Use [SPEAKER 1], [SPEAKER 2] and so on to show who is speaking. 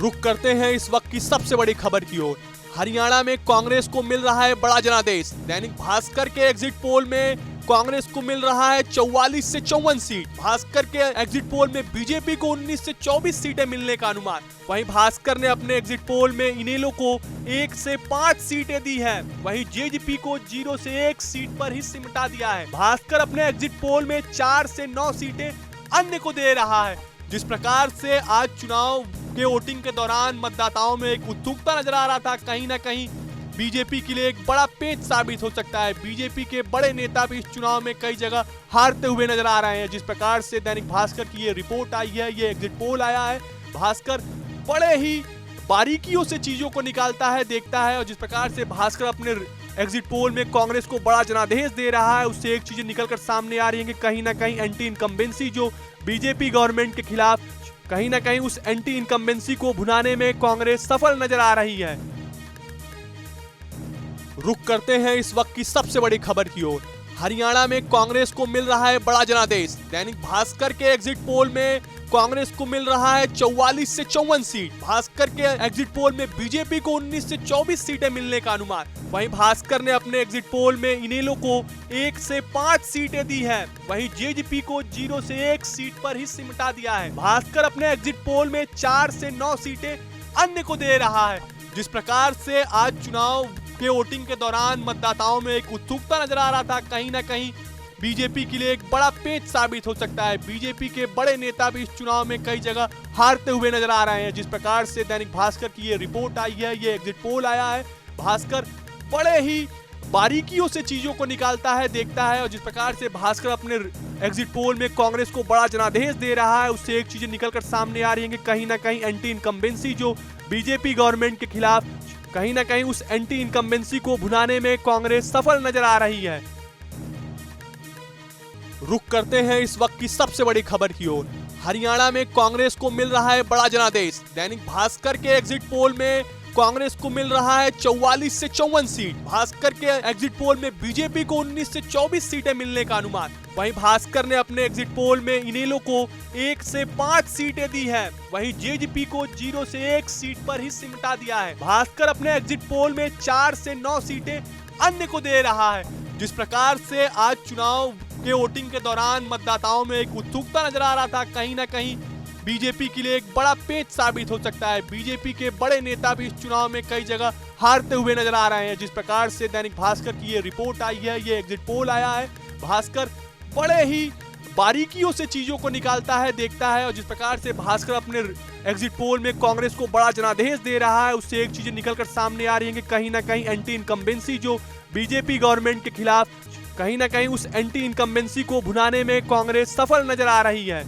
[SPEAKER 1] रुक करते हैं इस वक्त की सबसे बड़ी खबर की ओर। हरियाणा में कांग्रेस को मिल रहा है बड़ा जनादेश। दैनिक भास्कर के एग्जिट पोल में कांग्रेस को मिल रहा है 44 से 54 सीट। भास्कर के एग्जिट पोल में बीजेपी को 19 से 24 सीटें मिलने का अनुमान। वहीं भास्कर ने अपने एग्जिट पोल में इनेलो को 1 से 5 सीटें दी है। वहीं जेजेपी को 0 से 1 सीट पर ही सिमटा दिया है। भास्कर अपने एग्जिट पोल में 4 से 9 सीटें अन्य को दे रहा है। जिस प्रकार से आज चुनाव के वोटिंग के दौरान मतदाताओं में एक उत्सुकता नजर आ रहा था, कहीं ना कहीं बीजेपी के लिए एक बड़ा पेच साबित हो सकता है। बीजेपी के बड़े नेता भी इस चुनाव में कई जगह हारते हुए नजर आ रहे हैं। जिस प्रकार से दैनिक भास्कर की ये रिपोर्ट आई है, ये एग्जिट पोल आया है, भास्कर बड़े ही बारीकियों से चीजों को निकालता है, देखता है। और जिस प्रकार से भास्कर अपने एग्जिट पोल में कांग्रेस को बड़ा जनादेश दे रहा है, उससे एक चीज निकलकर सामने आ रही है कि कहीं ना कहीं एंटी इनकम्बेंसी जो बीजेपी गवर्नमेंट के खिलाफ, कहीं ना कहीं उस एंटी इनकम्बेंसी को भुनाने में कांग्रेस सफल नजर आ रही है। रुक करते हैं इस वक्त की सबसे बड़ी खबर की ओर। हरियाणा में कांग्रेस को मिल रहा है बड़ा जनादेश। दैनिक भास्कर के एग्जिट पोल में कांग्रेस को मिल रहा है 44 से 54 सीट। भास्कर के एग्जिट पोल में बीजेपी को 19 से 24 सीटें मिलने का अनुमान। वहीं भास्कर ने अपने एग्जिट पोल में इनेलो को 1 से 5 सीटें दी है। वहीं जेजेपी को 0 से 1 सीट पर ही सिमटा दिया है। भास्कर अपने एग्जिट पोल में 4 से 9 सीटें अन्य को दे रहा है। जिस प्रकार से आज चुनाव के वोटिंग के दौरान मतदाताओं में एक उत्सुकता नजर आ रहा था, कहीं ना कहीं बीजेपी के लिए एक बड़ा पेच साबित हो सकता है। बीजेपी के बड़े नेता भी इस चुनाव में कई जगह हारते हुए नजर आ रहे हैं। जिस प्रकार से दैनिक भास्कर की ये रिपोर्ट आई है, ये एग्जिट पोल आया है, भास्कर बड़े ही बारीकियों से चीजों को निकालता है, देखता है। और जिस प्रकार से भास्कर अपने एग्जिट पोल में कांग्रेस को बड़ा जनादेश दे रहा है, उससे एक चीज निकलकर सामने आ रही है कि कहीं ना कहीं एंटी इनकम्बेंसी जो बीजेपी गवर्नमेंट के खिलाफ, कहीं ना कहीं उस एंटी इनकम्बेंसी को भुनाने में कांग्रेस सफल नजर आ रही है। रुक करते हैं इस वक्त की सबसे बड़ी खबर की ओर। हरियाणा में कांग्रेस को मिल रहा है बड़ा जनादेश। दैनिक भास्कर के एग्जिट पोल में कांग्रेस को मिल रहा है 44 से 54 सीट। भास्कर के एग्जिट पोल में बीजेपी को 19 से 24 सीटें मिलने का अनुमान। वहीं भास्कर ने अपने एग्जिट पोल में इनेलो को 1 से 5 सीटें दी है। वहीं जेजेपी को 0 से 1 सीट पर ही सिमटा दिया है। भास्कर अपने एग्जिट पोल में 4 से 9 सीटें अन्य को दे रहा है। जिस प्रकार से आज चुनाव के वोटिंग के दौरान मतदाताओं में एक उत्सुकता नजर आ रहा था, कहीं ना कहीं बीजेपी के लिए एक बड़ा पेच साबित हो सकता है। बीजेपी के बड़े नेता भी इस चुनाव में कई जगह हारते हुए नजर आ रहे हैं। जिस प्रकार से दैनिक भास्कर की ये रिपोर्ट आई है, ये एग्जिट पोल आया है, भास्कर बड़े ही बारीकियों से चीजों को निकालता है, देखता है। और जिस प्रकार से भास्कर अपने एग्जिट पोल में कांग्रेस को बड़ा जनादेश दे रहा है, उससे एक चीज निकलकर सामने आ रही है कि कहीं ना कहीं एंटी इनकम्बेंसी जो बीजेपी गवर्नमेंट के खिलाफ, कहीं ना कहीं उस एंटी इनकम्बेंसी को भुनाने में कांग्रेस सफल नजर आ रही है।